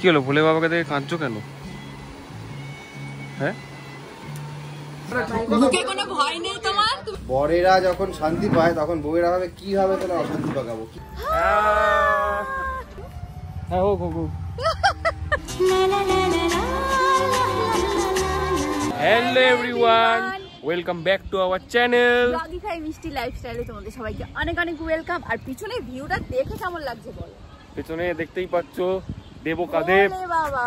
হলো ভোলে বাবাকে দেখে কাঁদছো কেন? হ্যাঁ, বরেরা যখন শান্তি পায় তখন বউয়েরা ভাবে কি হবে তাহলে অশান্তি পাকাবো। হ্যাঁ হোক হোক হোক। Hello everyone, welcome back to our channel Blogify Mishti লাইফস্টাইলে তোমাদের সবাইকে অনেক অনেক ওয়েলকাম। আর পিছনে ভিউটা দেখে কেমন লাগছে বলো? পেছনে দেখতেই পাচ্ছ দেবকাদেব বাবা।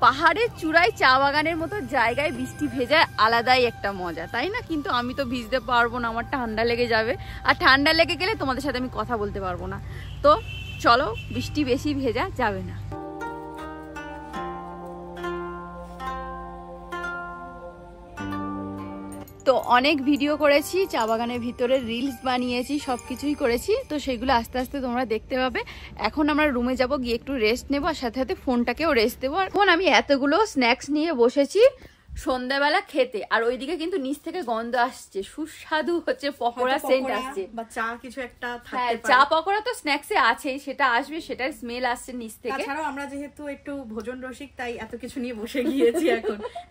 পাহাড়ের চূড়ায় চা বাগানের মতো জায়গায় বৃষ্টি ভেজায় আলাদাই একটা মজা, তাই না? কিন্তু আমি তো ভিজতে পারবো না, আমার ঠান্ডা লেগে যাবে। আর ঠান্ডা লেগে গেলে তোমাদের সাথে আমি কথা বলতে পারবো না। তো চলো, বৃষ্টি বেশি ভেজা যাবে না। তো অনেক ভিডিও করেছি, চা বাগানের ভিতরে রিলস বানিয়েছি, সবকিছুই করেছি। তো সেগুলো আস্তে আস্তে তোমরা দেখতে পাবে। এখন আমরা রুমে যাব, গিয়ে একটু রেস্ট নেবো, আর সাথে সাথে ফোনটাকেও রেস্ট দেবো। এখন আমি এতগুলো স্ন্যাক্স নিয়ে বসেছি সন্ধ্যাবেলা খেতে। আর ওইদিকে কিন্তু নিচ থেকে গন্ধ আসছে, সুস্বাদু হচ্ছে পকোড়া সেন্ট আসছে, বা চা কিছু একটা থাকতে পারে। চা পকোড়া তো স্ন্যাক্সে আছেই, সেটা আসবে, সেটার স্মেল আসছে নিচ থেকে। তাছাড়াও আমরা যেহেতু একটু ভোজন রসিক, তাই এত কিছু নিয়ে বসে গিয়েছি।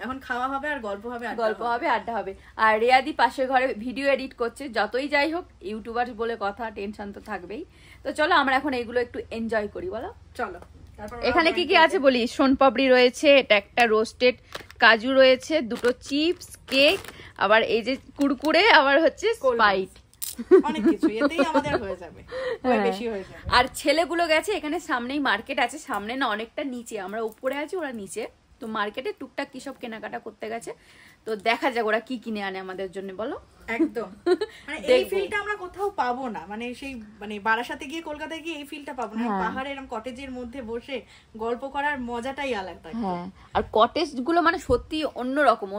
এখন খাওয়া হবে আর গল্প হবে, আড্ডা হবে। আর রেয়াদি পাশের ঘরে ভিডিও এডিট করছে। যতই যাই হোক, ইউটিউবার বলে কথা, টেনশন তো থাকবেই। তো চলো আমরা এখন এইগুলো একটু এনজয় করি, বলো চলো। এখানে কি কি আছে বলি? সোনপাপড়ি রয়েছে, এটা একটা রোস্টেড কাজু রয়েছে, দুটো চিপস, কেক, আবার এই যে কুরকুরে, আবার হচ্ছে স্প্রাইট, অনেক কিছু এতেই আমাদের হয়ে যাবে, বেশি হয়ে যাবে। আর ছেলেগুলো গেছে, এখানে সামনেই মার্কেট আছে, সামনে না অনেকটা নিচে, আমরা উপরে আছি, ওরা নিচে। তো মার্কেটে টুকটাক কি সব কেনাকাটা করতে গেছে। তো দেখা যাক ওরা কি কিনে আনে আমাদের জন্য, বলো। একদম, মানে এই ফিলটা আমরা কোথাও পাবো না, মানে সেই মানে বারাসাতে গিয়ে কলকাতায় গিয়ে এই ফিলটা পাবো না। পাহাড়ে এরকম কটেজের মধ্যে বসে গল্প করার মজাটাই আলাদা। হ্যাঁ, আর কটেজ গুলো মানে সত্যি অন্যরকম,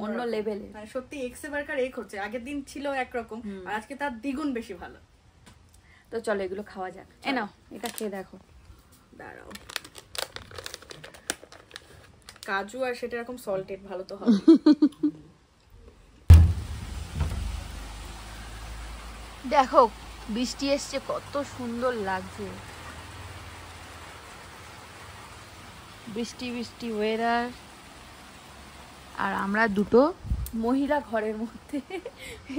অন্য লেভেলে, মানে সত্যি এক্সে বার্কার এক হচ্ছে। আগের দিন ছিল একরকম, আর আজকে তার দ্বিগুণ বেশি ভালো। তো চলো এগুলো খাওয়া যাক। এ নাও, এটা খেয়ে দেখো। দাঁড়াও, কাজু আর সেটা এরকম সল্টেড, ভালো তো হবে। দেখো বৃষ্টি এসছে, কত সুন্দর লাগছে। বৃষ্টি বৃষ্টি ওয়েদার। আর আমরা দুটো মহিলা ঘরের মধ্যে,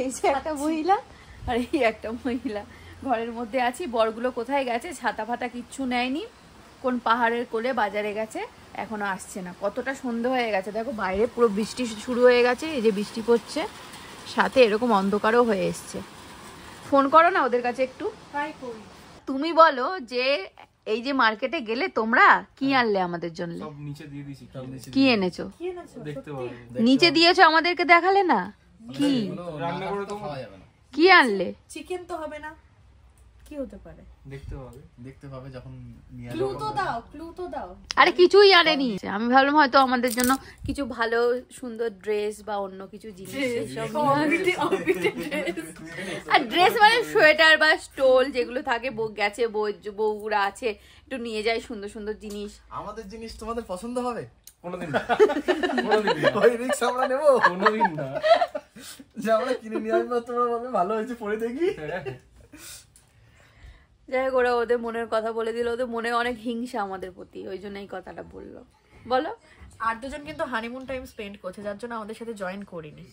এই যে একটা মহিলা আর এই একটা মহিলা ঘরের মধ্যে আছি। বরগুলো কোথায় গেছে? ছাতা ফাতা কিচ্ছু নেয়নি, কোন পাহাড়ের কোলে বাজারে গেছে, এখনো আসছে না। কতটা সন্ধ্যা হয়ে গেছে দেখো, বাইরে পুরো বৃষ্টি শুরু হয়ে গেছে, এই যে বৃষ্টি পড়ছে, সাথে এরকম অন্ধকারও হয়ে এসছে। ফোন করো না ওদের কাছে একটু। তুমি বলো যে এই যে মার্কেটে গেলে তোমরা কি আনলে আমাদের জন্য? কি এনেছো? নিচে দিয়েছো, আমাদেরকে দেখালে না। কি আনলে? চিকেন তো হবে না, কি হতে পারে? দেখতে পাবে যখন ক্লু তো দাও। আরে কিছুই আনেনি। আমি ভাবলাম হয়তো আমাদের জন্য কিছু ভালো সুন্দর ড্রেস বা অন্য কিছু জিনিস। আর ড্রেস মানে সোয়েটার বা স্টোল যেগুলো থাকে, গেছে বউরা আছে, একটু নিয়ে যায় সুন্দর সুন্দর জিনিস। আমাদের জিনিস তোমাদের পছন্দ হবে? কোনোদিন ওই রিস্ক আমরা নেবো কোনোদিন না, যে আমরা কিনে নিয়ে আসবো, তোমরা ভাবে ভালো হয়েছে পরে দেখি। যাই হোক, ওরা ওদের মনের কথা বলে দিল। ওদের মনে অনেক হিংসা আমাদের প্রতি, ওই জন্য এই কথাটা বললো। বলো। আর দুজন কিন্তু হানিমুন টাইম স্পেন্ড করছে, যার জন্য আমাদের সাথে জয়েন করিনি।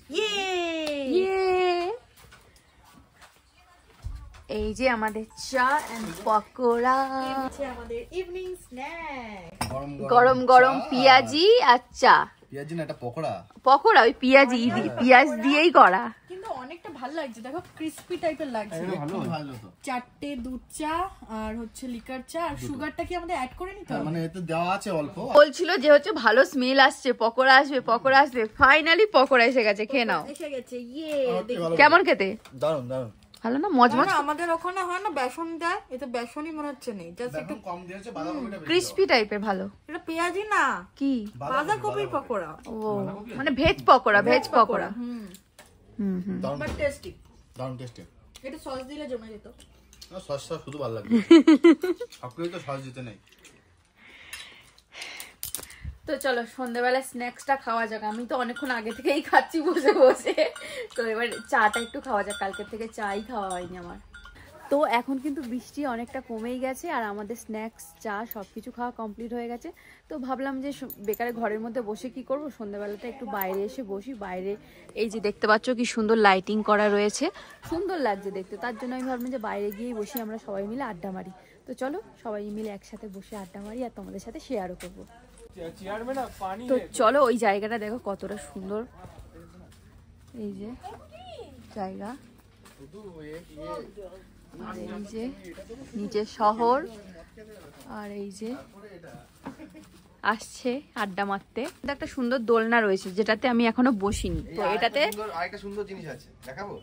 এই যে আমাদের চা এন্ড পকোড়া, আমাদের ইভিনিং স্ন্যাক, গরম গরম পেঁয়াজি আর চা। পেঁয়াজি না, এটা পকোড়া ওই পেঁয়াজি পেঁয়াজ দিয়েই করা, কিন্তু অনেকটা ভালো লাগছে। দেখো ক্রিসপি টাইপের লাগছে। ভালো তো। 4টে দুধ চা আর হচ্ছে লিকার চা, আর সুগারটা কি আমাদের অ্যাড করে নিতে হবে? মানে এতে দেওয়া আছে অল্প। বলছিল যে হচ্ছে ভালো স্মেল আসছে, পকোড়া আসবে। ফাইনালি পকোড়া এসে গেছে, খেয়ে নাও। এসে গেছে। কেমন খেতে? দারুন। ভালো না? মজমজ। আমাদের ওখানে হয় না বেসন দেয়, এতে বেসনই মনে হচ্ছে নেই, জাস্ট একটু কম দিয়েছে, বাঁধাকপিটা বেশি। ক্রিসপি টাইপের ভালো। এটা পেঁয়াজি না, কি বাঁধাকপির পকোড়া। ও মানে ভেজ পকোড়া। বাট টেস্টি, দারুন টেস্টি। এটা সস দিলে জমে যেত। না, সস শুধু ভালো লাগবে, সবকিছু তো সস দিতে নেই। তো চলো সন্ধ্যাবেলা স্ন্যাক্সটা খাওয়া যাক। আমি তো অনেকক্ষণ আগে থেকেই খাচ্ছি বসে বসে। তো এবার চাটা একটু খাওয়া যাক, কালকের থেকে চাই খাওয়া হয়নি আমার। তো এখন কিন্তু বৃষ্টি অনেকটা কমেই গেছে আর আমাদের স্ন্যাক্স চা সব কিছু খাওয়া কমপ্লিট হয়ে গেছে। তো ভাবলাম যে বেকারে ঘরের মধ্যে বসে কি করব, সন্ধ্যাবেলাটা একটু বাইরে এসে বসি। বাইরে এই যে দেখতে পাচ্ছ কি সুন্দর লাইটিং করা রয়েছে, সুন্দর লাগছে দেখতে। তার জন্য আমি ভাবলাম যে বাইরে গিয়েই বসি, আমরা সবাই মিলে আড্ডা মারি। তো চলো সবাই মিলে একসাথে বসে আড্ডা মারি আর তোমাদের সাথে শেয়ারও করবো। তো চলো ওই জায়গাটা দেখো কতটা সুন্দর, এই যে জায়গা, আর এই যে নিচের শহর, আর এই যে আসছে আড্ডা মারতে। একটা সুন্দর দোলনা রয়েছে যেটাতে আমি এখনো বসিনি। তো এটাতে আরেকটা সুন্দর জিনিস আছে, দেখাবো?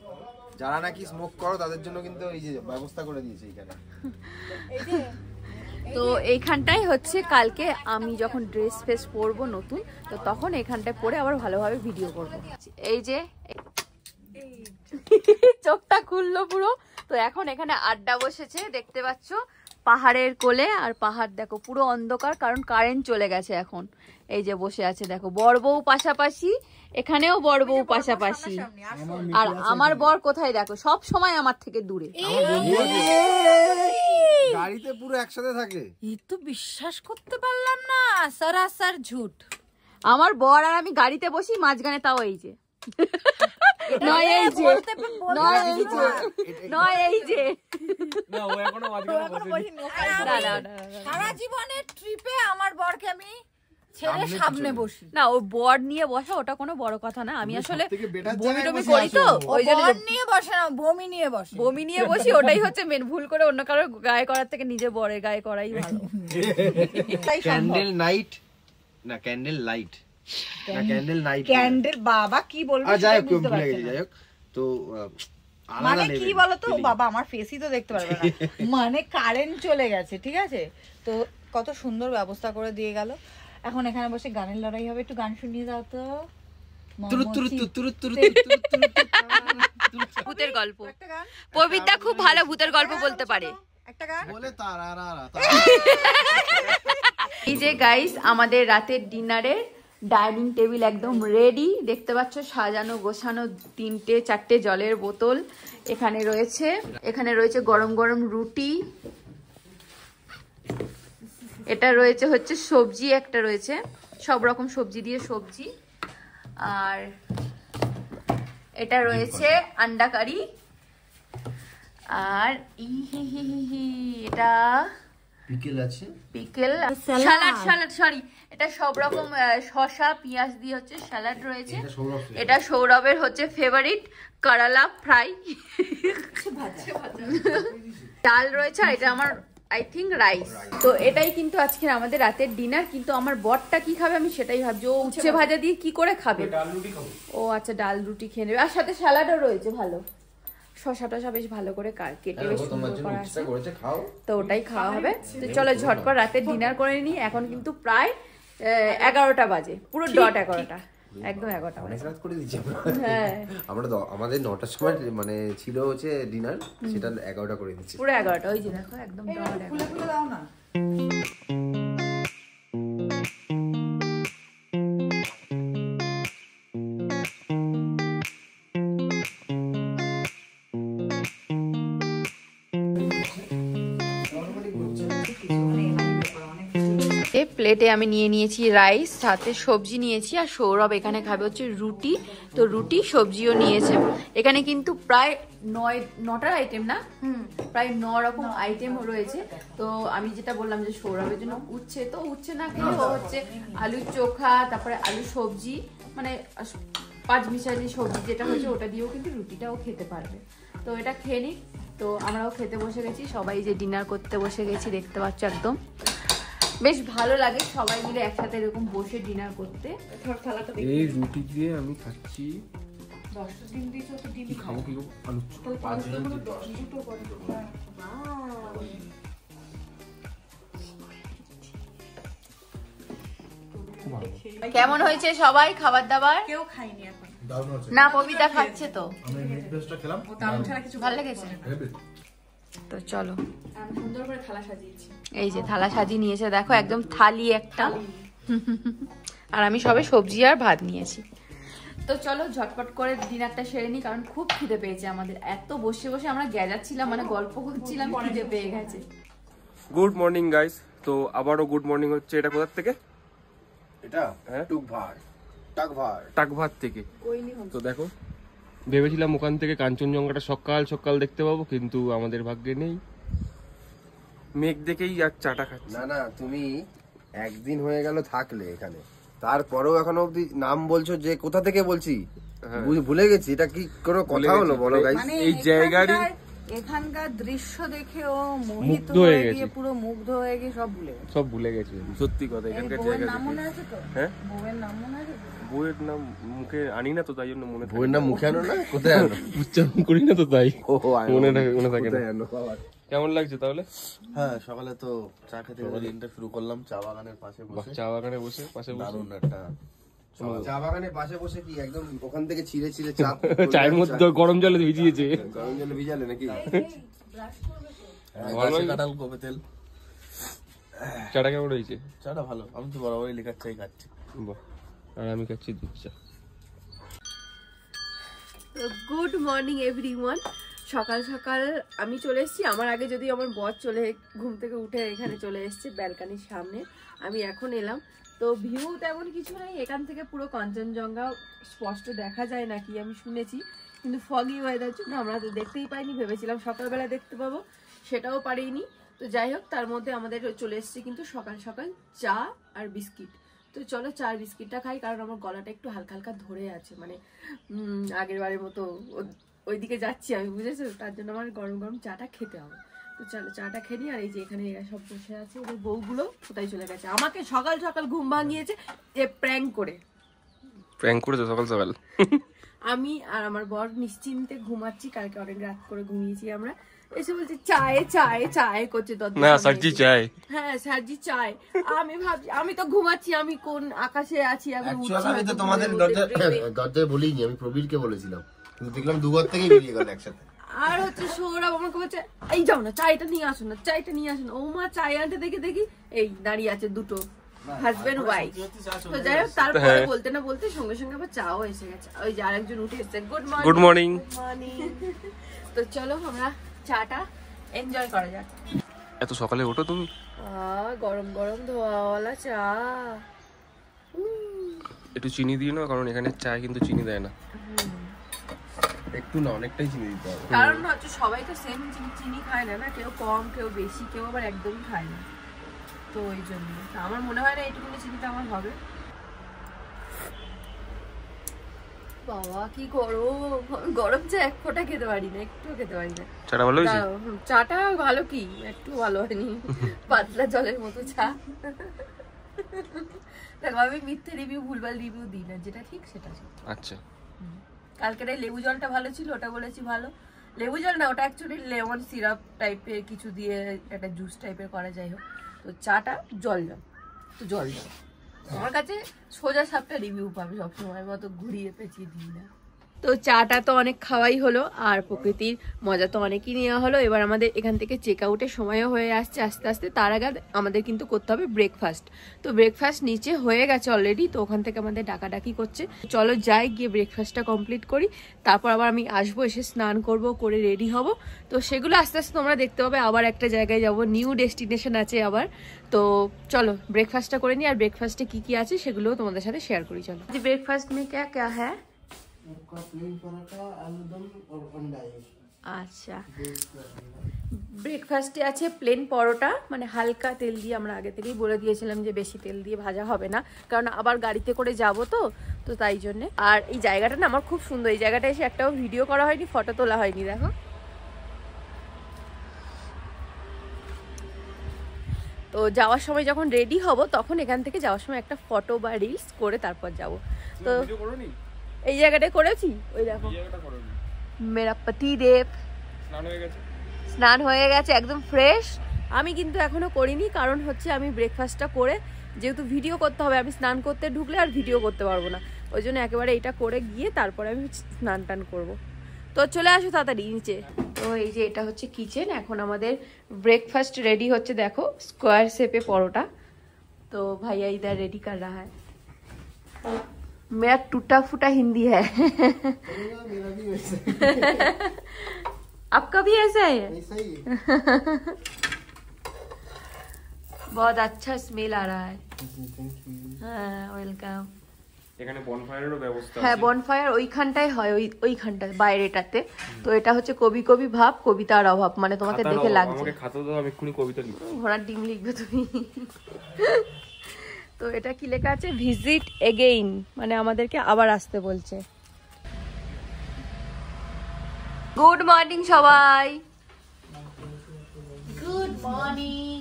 যারা নাকি স্মোক করো তাদের জন্য কিন্তু এই যে ব্যবস্থা করে দিয়েছে এখানে। তো এইখানটাই হচ্ছে কালকে আমি যখন ড্রেস ফেস পরবো নতুন, তো তখন এখানটায় পরে আবার ভালোভাবে ভিডিও করব। এই যে চোখটা খুললো পুরো। তো এখন এখানে আড্ডা বসেছে দেখতে পাচ্ছ পাহাড়ের কোলে। আর পাহাড় দেখো পুরো অন্ধকার, কারণ কারেন্ট চলে গেছে এখন। এই যে বসে আছে দেখো বর বউ পাশাপাশি, এখানেও বর বউ পাশাপাশি। আর আমার বর কোথায় দেখো, সব সময় আমার থেকে দূরে। গাড়িতে পুরো একসাথে থাকে। এই তো বিশ্বাস করতে পারলাম না, সরাসর ঝুট। আমার বর আর আমি গাড়িতে বসি মাঝখানে, তাও এই যে নয় এই যে নয় এই যে নয় এই যে না, ও এখনো মাঝখানে বসেনি। সারা জীবনের ট্রিপে আমার বরকে আমি ছেড়ে সামনে বসি না। ও বর নিয়ে বসা ওটা কোনো বড় কথা না। আমি আসলে বমি টমি করি তো, ওই জন্য বর নিয়ে বসে না, বমি নিয়ে বসে। বমি নিয়ে বসি, ওটাই হচ্ছে মেন। ভুল করে অন্য কারোর গায়ে করার থেকে নিজের বরের গায়ে করাই ভালো। ক্যান্ডেল নাইট না ক্যান্ডেল লাইট না ক্যান্ডেল নাইট, ক্যান্ডেল বাবা কি বলবো, যাই হোক ভুলে গেছি। যাই হোক তো মানে কি বলতো বাবা, আমার ফেসই তো দেখতে পারবে না। মানে কারেন্ট চলে গেছে, ঠিক আছে, তো কত সুন্দর ব্যবস্থা করে দিয়ে গেল। এখন এখানে বসে গানের লড়াই হবে, একটু গান শুনিয়ে দাও তো। ভূতের গল্প, পবিত্রা খুব ভালো ভূতের গল্প বলতে পারে। একটা গান বলে তারা এই যে গাইস আমাদের রাতের ডিনারের ডাইনিং টেবিল একদম রেডি। দেখতে পাচ্ছ সাজানো গোছানো, 3-4টে জলের বোতল এখানে রয়েছে। এখানে রয়েছে গরম গরম রুটি, এটা রয়েছে হচ্ছে সবজি, একটা রয়েছে সব রকম সবজি দিয়ে সবজি, আর এটা রয়েছে আন্ডা কারি, আর এটা পিকেল আছে, পিকেল স্যালাড স্যালাড সরি এটা সব রকম শসা পেঁয়াজ দিয়ে হচ্ছে স্যালাড রয়েছে। এটা সৌরভের হচ্ছে ফেভারিট করলা ফ্রাই, ডাল রয়েছে, আর এটা আমার আই থিঙ্ক রাইস। তো এটাই কিন্তু আজকে আমাদের রাতের ডিনার। কিন্তু আমার বরটা কি খাবে আমি সেটাই ভাবছি, ও উচ্ছে ভাজা দিয়ে কি করে খাবে। ও আচ্ছা ডাল রুটি খেয়ে নেবে, আর সাথে স্যালাডও রয়েছে ভালো, শসা টসা বেশ ভালো করে কেটে বেশ সুন্দর করা আছে, তো ওটাই খাওয়া হবে। তো চলো ঝটপট রাতের ডিনার করে নিই। এখন কিন্তু প্রায় 11টা বাজে, পুরো ডট 11টা, একদম 11টা বাজে। হ্যাঁ আমরা আমাদের 9টার সময় মানে ছিল হচ্ছে ডিনার, সেটা 11টা করে দিচ্ছি, পুরো 11টা। ওই যে দেখো একদম ডট 11টা। দাও না। প্লেটে আমি নিয়ে নিয়েছি রাইস, সাথে সবজি নিয়েছি, আর সৌরভ এখানে খাবে হচ্ছে রুটি। তো রুটি সবজিও নিয়েছে। এখানে কিন্তু প্রায় 9টার আইটেম না, প্রায় 9 রকম আইটেম রয়েছে। তো আমি যেটা বললাম যে সৌরভের জন্য উচ্ছে, তো উচ্ছে না খেলে ও হচ্ছে আলু চোখা, তারপরে আলু সবজি, মানে 5 মিশালি সবজি যেটা হচ্ছে ওটা দিয়েও কিন্তু রুটিটাও খেতে পারবে। তো এটা খেয়ে নিই। তো আমরাও খেতে বসে গেছি, সবাই যে ডিনার করতে বসে গেছি দেখতে পাচ্ছ। একদম বেশ ভালো লাগে সবাই মিলে একসাথে এরকম বসে ডিনার করতে। এই রুটি দিয়ে আমি খাচ্ছি, খাবো কি আলু কেমন হয়েছে সবাই খাবার দাবার? কেউ খাইনি এখন। না পবিতা খাচ্ছে তো, আমি মিট পেস্টটা খেলাম, ও দারুণ ছাড়া কিছু ভালো লেগেছে। তো চলো আমি সুন্দর করে থালা সাজিয়েছি। এই যে থালা সাজিয়ে নিয়েছে দেখো, একদম থালি একটা। আর আমি সবে সবজি আর ভাত নিয়েছি। তো চলো ঝটপট করে ডিনারটা সেরে নিই, কারণ খুব খিদে পেয়েছে আমাদের। এত বসে বসে আমরা গেজাচ্ছিলাম, মানে গল্প করছিলাম, খিদে পেয়ে গেছে। Good morning guys. তো আবারও গুড মর্নিং হচ্ছে। এটা কোথা থেকে? এটা হ্যাঁ টাকভার থেকে। তো দেখো, ভেবেছিলাম ওখান থেকে কাঞ্চনজঙ্ঘাটা সকাল সকাল দেখতে পাবো, কিন্তু আমাদের ভাগ্যে নেই। মেঘ দেখেই আর চাটা খাচ্ছি। না তুমি একদিন হয়ে গেল থাকলে এখানে, তারপরেও এখনো অব্দি নাম বলছো যে কোথা থেকে বলছি, ভুলে গেছি। এটা কি কোনো কথা হলো বলো গাইস? মানে এই জায়গারই এখানকার দৃশ্য দেখে ও মোহিত হয়ে হয়ে গেছে। গিয়ে পুরো মুগ্ধ হয়ে গিয়ে সব ভুলে গেছে। সত্যি কথা, এখানকার বউয়ের জায়গা নাম মনে আছে তো? হ্যাঁ, বউয়ের নাম মনে আছে তো? বইয়ের নাম মুখে আনি না তো, তাই জন্য মনে থাকে। বইয়ের নাম মুখে আনো না, কোথায় আনো? উচ্চারণ করি না তো, তাই মনে থাকে না। কোথায় আনো? কেমন লাগছে তাহলে? হ্যাঁ, সকালে তো চা খেতে খেতে দিনটা শুরু করলাম চা বাগানের পাশে বসে। চা বাগানে বসে পাশে দারুণ একটা চা বাগানের পাশে বসে কি একদম ওখান থেকে ছিঁড়ে চায়ের মধ্যে গরম জলে ভিজিয়েছে। গরম জলে ভিজালে নাকি? গাছে কাঁঠাল কবে তেল। চাটা কেমন হয়েছে? চাটা ভালো, আমি তো বরাবরই লেখার চাই খাচ্ছি। বাহ, আর আমি খাচ্ছি দুধ চা। Good morning everyone. সকাল সকাল আমি চলে এসেছি, আমার আগে যদি আমার বর ঘুম থেকে উঠে এখানে চলে এসেছে ব্যালকানির সামনে। আমি এখন এলাম, তো ভিউ তেমন কিছু নাই, এখান থেকে পুরো কাঞ্চনজঙ্ঘা স্পষ্ট দেখা যায় নাকি আমি শুনেছি, কিন্তু ফগি ওয়েদার জন্য আমরা তো দেখতেই পাইনি। ভেবেছিলাম সকালবেলা দেখতে পাবো, সেটাও পারিনি। তো যাই হোক, তার মধ্যে আমাদের চলে এসেছে কিন্তু সকাল সকাল চা আর বিস্কিট। তো চলো চা আর বিস্কিটটা খাই, কারণ আমার গলাটা একটু হালকা হালকা ধরে আছে, মানে আগের বারের মতো ওইদিকে যাচ্ছি আমি, বুঝেছো? তার জন্য আমার গরম গরম চাটা খেতে হবে। তো চলো চাটা খেয়ে নিই। আর এই যে এখানে এরা সব বসে আছে, ওদের বউগুলো কোথায় চলে গেছে? আমাকে সকাল সকাল ঘুম ভাঙিয়েছে এ প্র্যাঙ্ক করে। প্র্যাঙ্ক করেছে সকাল সকাল? আমি আর আমার বর নিশ্চিন্তে ঘুমাচ্ছি, কালকে অনেক রাত করে ঘুমিয়েছি আমরা। এসে বলছে চায়ে চায়ে চায়ে করছে। না সার্জি চায়। হ্যাঁ সার্জি চায়। আমি ভাবছি আমি তো ঘুমাচ্ছি, আমি কোন আকাশে আছি? আমি তো তোমাদের দরজায় বলিনি, আমি প্রবীরকে বলেছিলাম, কিন্তু দেখলাম দুঘর থেকেই বেরিয়ে গেল একসাথে। আর হচ্ছে সৌরভ আমাকে বলছে এই যাও না, চাইটা নিয়ে আসো না, চাইটা নিয়ে আসো না। ও মা চাই আনতে দেখি এই দাঁড়িয়ে আছে দুটো হাজবেন্ড ওয়াইফ। তো যাই হোক, তারপরে বলতে না বলতে সঙ্গে সঙ্গে আবার চাও এসে গেছে। ওই যে আরেকজন উঠে এসেছে। Good morning. তো চলো আমরা চাটা এনজয় করা যাক। এত সকালে ওঠো তুমি? গরম গরম ধোয়াওয়ালা চা। একটু চিনি দিও না, কারণ এখানে চায় কিন্তু চিনি দেয় না। একটু না, অনেকটাই চিনি দিতে হবে, কারণ হচ্ছে সবাই তো সেম চিনি খায় না, কেউ কম কেউ বেশি, কেউ আবার একদমই খায় না। তো ওই জন্য আমার মনে হয় না এইটুকুনি চিনিটা আমার হবে। বাবা কি গরম, গরম চা এক ফোঁটা খেতে পারি না, একটু খেতে পারি না। চাটা ভালো হয়েছে? চাটা ভালো কি, একটু ভালো হয়নি, পাতলা জলের মতো চা। দেখো আমি মিথ্যে রিভিউ ভুলভাল রিভিউ দিই না, যেটা ঠিক সেটা ঠিক। আচ্ছা, কালকের এই লেবু জলটা ভালো ছিল, ওটা বলেছি ভালো। লেবু জল না, ওটা অ্যাকচুয়ালি লেমন সিরাপ টাইপের কিছু দিয়ে একটা জুস টাইপের করা, যাই হোক। তো চাটা জল তো জল আমার কাছে সোজা সাপটা রিভিউ পাবে সবসময়, মতো ঘুরিয়ে পেঁচিয়ে দিই না। তো চাটা তো অনেক খাওয়াই হলো, আর প্রকৃতির মজা তো অনেকই নেওয়া হলো। এবার আমাদের এখান থেকে চেক আউটের সময়ও হয়ে আসছে আস্তে আস্তে। তার আগে আমাদের কিন্তু করতে হবে ব্রেকফাস্ট। তো ব্রেকফাস্ট নিচে হয়ে গেছে অলরেডি, তো ওখান থেকে আমাদের ডাকাডাকি করছে। চলো যাই, গিয়ে ব্রেকফাস্টটা কমপ্লিট করি, তারপর আবার আমি আসবো, এসে স্নান করব, করে রেডি হব। তো সেগুলো আস্তে আস্তে তোমরা দেখতে পাবে। আবার একটা জায়গায় যাব, নিউ ডেস্টিনেশন আছে আবার। তো চলো ব্রেকফাস্টটা করে নিই, আর ব্রেকফাস্টে কি কি আছে সেগুলোও তোমাদের সাথে শেয়ার করি। চলো ব্রেকফাস্ট মে ক্যা ক্যা হ্যাঁ? আচ্ছা, ব্রেকফাস্টে আছে প্লেন পরোটা, মানে হালকা তেল দিয়ে। আমরা আগে থেকেই বলে দিয়েছিলাম যে বেশি তেল দিয়ে ভাজা হবে না, কারণ আবার গাড়িতে করে যাব তো তাই জন্যে। আর এই জায়গাটা না আমার খুব সুন্দর, এই জায়গাটা এসে একটাও ভিডিও করা হয়নি, ফটো তোলা হয়নি। দেখো তো যাওয়ার সময় যখন রেডি হব, তখন এখান থেকে যাওয়ার সময় একটা ফটো বা রিলস করে তারপর যাব। তো এই জায়গাটায় করেছি, ওই দেখো মেরা পতি দেব স্নান হয়ে গেছে একদম ফ্রেশ। আমি কিন্তু এখনো করিনি, কারণ হচ্ছে আমি ব্রেকফাস্টটা করে, যেহেতু ভিডিও করতে হবে, আমি স্নান করতে ঢুকলে আর ভিডিও করতে পারবো না, ওই জন্য একেবারে এটা করে গিয়ে তারপরে আমি স্নান টান করবো। তো চলে আসো তাড়াতাড়ি নিচে। তো এই যে এটা হচ্ছে কিচেন, এখন আমাদের ব্রেকফাস্ট রেডি হচ্ছে। দেখো স্কোয়ার শেপে পরোটা। তো ভাইয়া ইধার রেডি কর রাহা হ্যায়। मेरा टूटा फूटा हिंदी है। आपका भी ऐसा है? बहुत अच्छा स्मेल आ रहा है। हाँ वेलकाम। এখানে বনফায়ারেরও ব্যবস্থা হ্যাঁ বনফায়ার ওইখানটায় হয়, ওইখানটায় বাইরেটাতে। তো এটা হচ্ছে কবি কবি ভাব, কবিতার অভাব, মানে তোমাকে দেখে লাগছে। আমাকে খাতা দাও, আমি এক্ষুনি কবিতা লিখব। ঘোড়ার ডিম লিখবে তুমি। তো এটা কি লেখা আছে? ভিজিট এগেইন, মানে আমাদেরকে আবার আসতে বলছে। গুড মর্নিং সবাই। Good morning.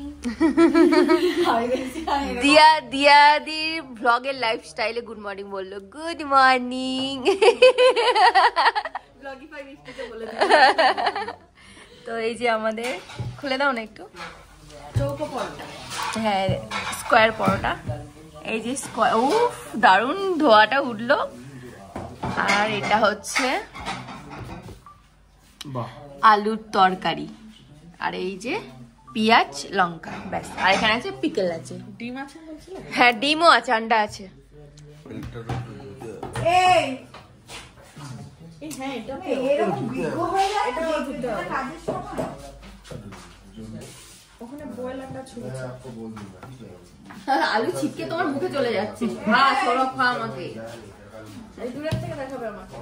দিয়াদি ব্লগের লাইফস্টাইলে গুড মর্নিং বললো। Good morning. তো এই যে আমাদের খুলে দাও না একটু, চৌকো পরোটা। হ্যাঁ স্কোয়ার পরোটা। এই যে স্কোয়ার, উফ দারুণ ধোয়াটা উঠলো। আর এটা হচ্ছে আলুর তরকারি, আর এই যে পেঁয়াজ লঙ্কা, ব্যাস। আর এখানে আছে পিকল আছে। ডিম আছে বলছিল? হ্যাঁ ডিমও আছে, আন্ডা আছে। এই হ্যাঁ এটা এরকম বিগো হয়ে যায়, এটা কাজের সময়। ওখানে বয়েল আন্ডা ছুঁয়েছে। আলু ছিটকে তোমার মুখে চলে যাচ্ছে। হ্যাঁ সরব খা আমাকে, এই দূরের থেকে দেখাবে আমাকে।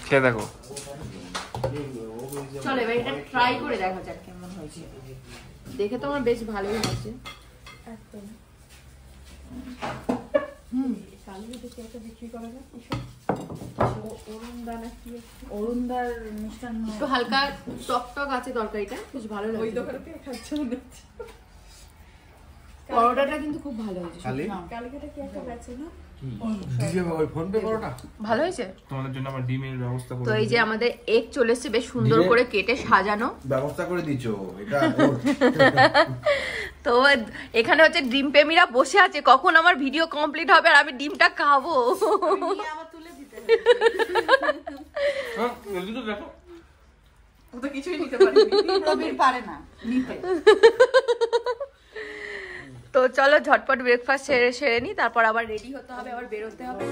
খেয়ে দেখো। চলো এবার এটা ট্রাই করে দেখা যাক কেমন হয়েছে। দেখে তো আমার বেশ ভালোই হয়েছে। একদম। অরুণদার মিষ্টান্ন একটু হালকা টক টক আছে তরকারিটা, বেশ ভালো ওই লাগছে। দোকানে থেকে খাচ্ছে মনে হচ্ছে। পরোটাটা কিন্তু খুব ভালো হয়েছে। কালকেটা কি একটা বেচে না? ভালো হয়েছে। তোমাদের জন্য আমার ডিমের ব্যবস্থা তো করে এই যে আমাদের এগ চলে এসেছে, বেশ সুন্দর করে কেটে সাজানো। ব্যবস্থা করে দিছো এটা। তো এখানে হচ্ছে ডিম প্রেমীরা বসে আছে, কখন আমার ভিডিও কমপ্লিট হবে আর আমি ডিমটা খাবো। নিয়ে আবার তুলে দিতে হবে। হ্যাঁ জলদি তো দেখো। ও তো কিছুই নিতে পারেনি। প্রবীর পারে না নিতে। তো চলো ঝটপট ব্রেকফাস্ট সেরে নি, তারপর আবার রেডি হতে হবে, আবার বেরোতে হবে।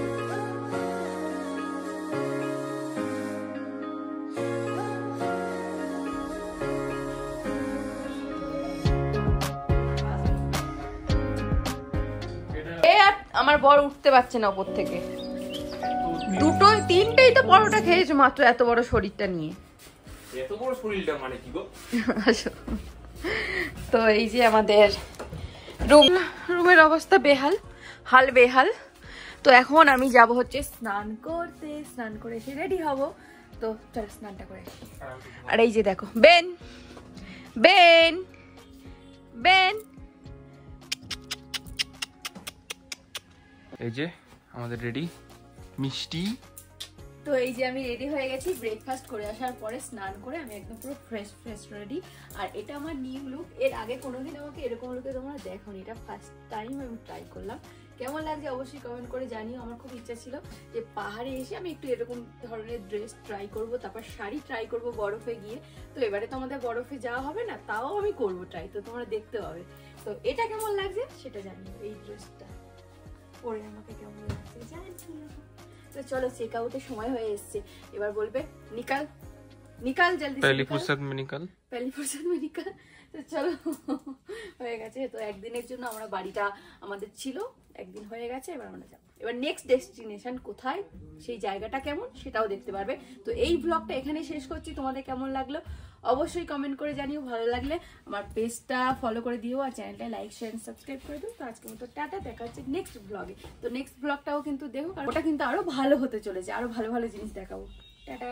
আমার বর উঠতে পারছে না ওপর থেকে। তিনটেই তো পরোটা খেয়েছো মাত্র, এত বড় শরীরটা নিয়ে। এত বড় শরীরটা মানে কি গো? তো এই যে আমাদের রুমের অবস্থা বেহাল, হাল বেহাল। তো এখন আমি যাব হচ্ছে স্নান করতে, স্নান করে এসে রেডি হব। তো চলো স্নানটা করে। আর এই যে দেখো বেন বেন বেন, এই যে আমাদের রেডি মিষ্টি। তো এই যে আমি রেডি হয়ে গেছি, ব্রেকফাস্ট করে আসার পরে স্নান করে আমি একদম পুরো ফ্রেশ রেডি। আর এটা আমার নিউ লুক, এর আগে কোনোদিন আমাকে এরকম লুকে তোমরা দেখোনি, এটা ফার্স্ট টাইম আমি ট্রাই করলাম। কেমন লাগছে অবশ্যই কমেন্ট করে জানিও। আমার খুব ইচ্ছা ছিল যে পাহাড়ে এসে আমি একটু এরকম ধরনের ড্রেস ট্রাই করব, তারপর শাড়ি ট্রাই করব বরফে গিয়ে। তো এবারে তো আমাদের বরফে যাওয়া হবে না, তাও আমি করব ট্রাই, তো তোমরা দেখতে পাবে। তো এটা কেমন লাগছে সেটা জানিও, এই ড্রেসটা পরে আমাকে কেমন লাগছে জানিও। তো চলো চেক আউটের সময় হয়ে এসছে, এবার বলবে নিকাল নিকাল জলদি পহলি ফুরসত মে নিকাল, পহলি ফুরসত মে নিকাল। তো চলো হয়ে গেছে। তো একদিনের জন্য আমরা বাড়িটা আমাদের ছিল, একদিন হয়ে গেছে, এবার আমরা যাবো। এবার নেক্সট ডেস্টিনেশন কোথায়, সেই জায়গাটা কেমন সেটাও দেখতে পারবে। তো এই ব্লগটা এখানে শেষ করছি। তোমাদের কেমন লাগলো অবশ্যই কমেন্ট করে জানিও। ভালো লাগলে আমার পেজটা ফলো করে দিও, আর চ্যানেলটা লাইক শেয়ার সাবস্ক্রাইব করে দিও। তো আজকের মতো টাটা, দেখা হচ্ছে নেক্সট ব্লগে। তো নেক্সট ব্লগটাও কিন্তু দেখো, কারণ ওটা কিন্তু আরো ভালো হতে চলেছে, আরো ভালো ভালো জিনিস দেখাবো। টাটা।